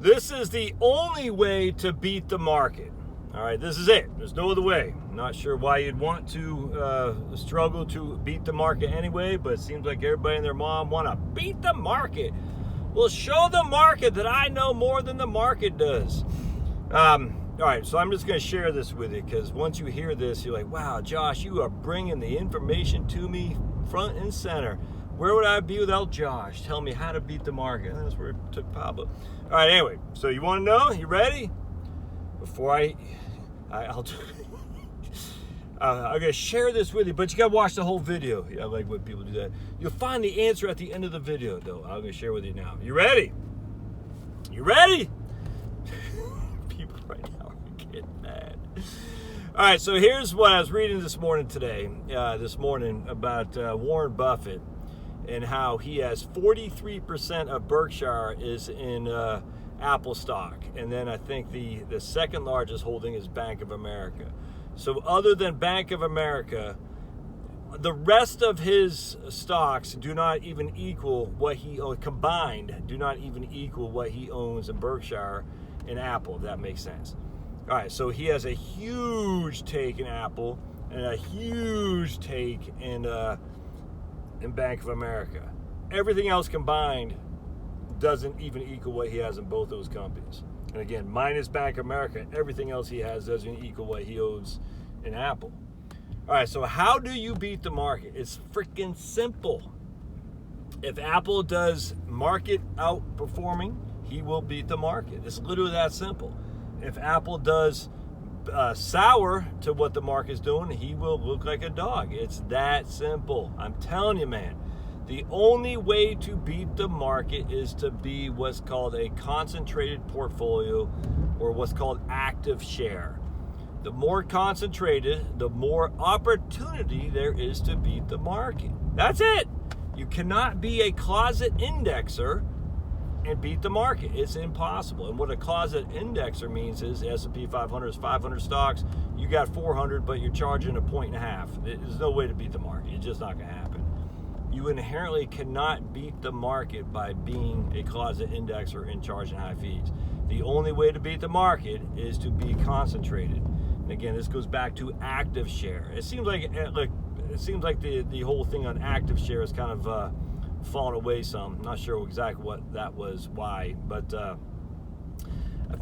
This is the only way to beat the market. All right, this is it. There's no other way. I'm not sure why you'd want to struggle to beat the market anyway, but it seems like everybody and their mom want to beat the market. Well, show the market that I know more than the market does. All right, so I'm just going to share this with you because once you hear this, you're like, wow, Josh, you are bringing the information to me front and center. Where would I be without Josh? Tell me how to beat the market. And that's where it took Pablo. All right, anyway, so you want to know? You ready? Before I'm going to share this with you, but you got to watch the whole video. Yeah, I like when people do that. You'll find the answer at the end of the video, though. I'm going to share with you now. You ready? You ready? People right now are getting mad. All right, so here's what I was reading this morning about Warren Buffett and how he has 43% of Berkshire is in Apple stock. And then I think the second largest holding is Bank of America. So other than Bank of America, the rest of his stocks do not even equal what he combined, do not even equal what he owns in Berkshire and Apple, if that makes sense. All right, so he has a huge take in Apple and a huge take in Bank of America. Everything else combined doesn't even equal what he has in both those companies. And again, minus Bank of America, everything else he has doesn't equal what he owns in Apple. All right, so how do you beat the market? It's freaking simple. If Apple does market outperforming, he will beat the market. It's literally that simple. If Apple does sour to what the market's doing, he will look like a dog. It's that simple. I'm telling you, man. The only way to beat the market is to be what's called a concentrated portfolio or what's called active share. The more concentrated, the more opportunity there is to beat the market. That's it. You cannot be a closet indexer and beat the market. It's impossible. And what a closet indexer means is S&P 500 is 500 stocks. You got 400, but you're charging 1.5. There's no way to beat the market. It's just not going to happen. You inherently cannot beat the market by being a closet indexer and charging high fees. The only way to beat the market is to be concentrated. And again, this goes back to active share. It seems like the whole thing on active share is kind of fallen away some. I'm not sure exactly what that was, why, but a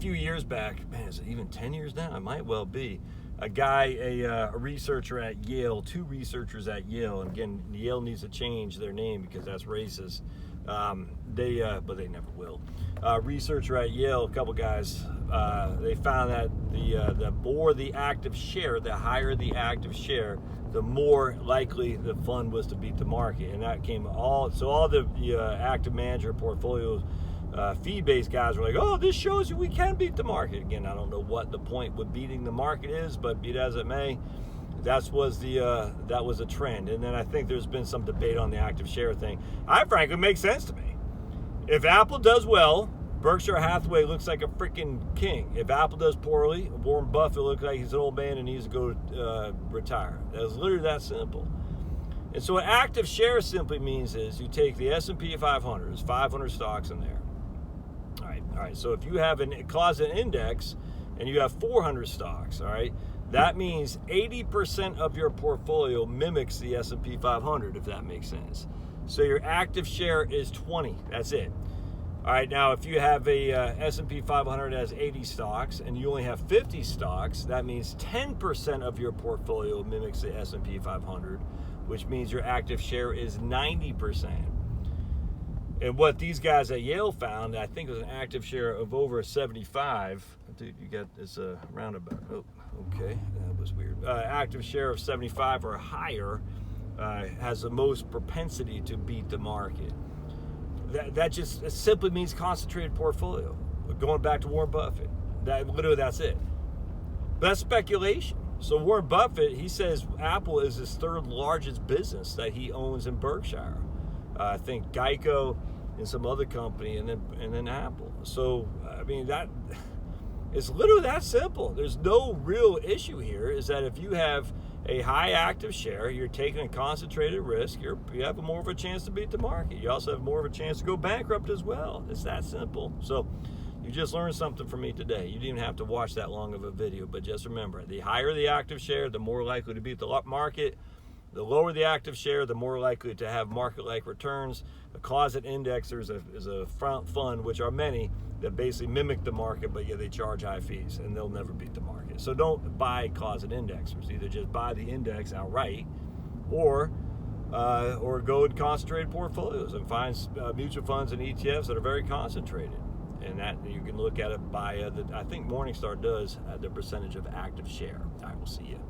few years back, man, is it even 10 years now? It might well be. A guy, a researcher at Yale, two researchers at Yale, and again, Yale needs to change their name because that's racist. But they never will. Researcher at Yale, a couple guys, they found that the more the active share, the higher the active share, the more likely the fund was to beat the market. And that came all the active manager portfolios, fee-based guys were like, oh, this shows you we can beat the market. Again, I don't know what the point with beating the market is, but be it as it may, that was a trend. And then I think there's been some debate on the active share thing. Frankly, it makes sense to me. If Apple does well, Berkshire Hathaway looks like a freaking king. If Apple does poorly, Warren Buffett looks like he's an old man and needs to go retire. That's literally that simple. And so what active share simply means is you take the S&P 500, there's 500 stocks in there. All right, so if you have a closet index and you have 400 stocks, all right, that means 80% of your portfolio mimics the S&P 500, if that makes sense. So your active share is 20. That's it. All right, now if you have a S&P 500 has 80 stocks and you only have 50 stocks, that means 10% of your portfolio mimics the S&P 500, which means your active share is 90%. And what these guys at Yale found, I think it was an active share of over 75. Dude, you got this roundabout. Oh, okay, that was weird. Active share of 75 or higher has the most propensity to beat the market. That just simply means concentrated portfolio. Going back to Warren Buffett, that's it. But that's speculation. So Warren Buffett, he says Apple is his third largest business that he owns in Berkshire. I think Geico and some other company, and then Apple. So I mean, that it's literally that simple. There's no real issue here. Is that if you have a high active share, you're taking a concentrated risk, you have more of a chance to beat the market. You also have more of a chance to go bankrupt as well. It's that simple. So You just learned something from me today. You didn't even have to watch that long of a video, but just remember, the higher the active share, the more likely to beat the market. The lower the active share, the more likely to have market-like returns. A closet indexer is a fund, which are many, that basically mimic the market, but yeah, they charge high fees, and they'll never beat the market. So don't buy closet indexers. Either just buy the index outright, or go in concentrated portfolios and find mutual funds and ETFs that are very concentrated. And that you can look at it by, I think Morningstar does the percentage of active share. I will see you.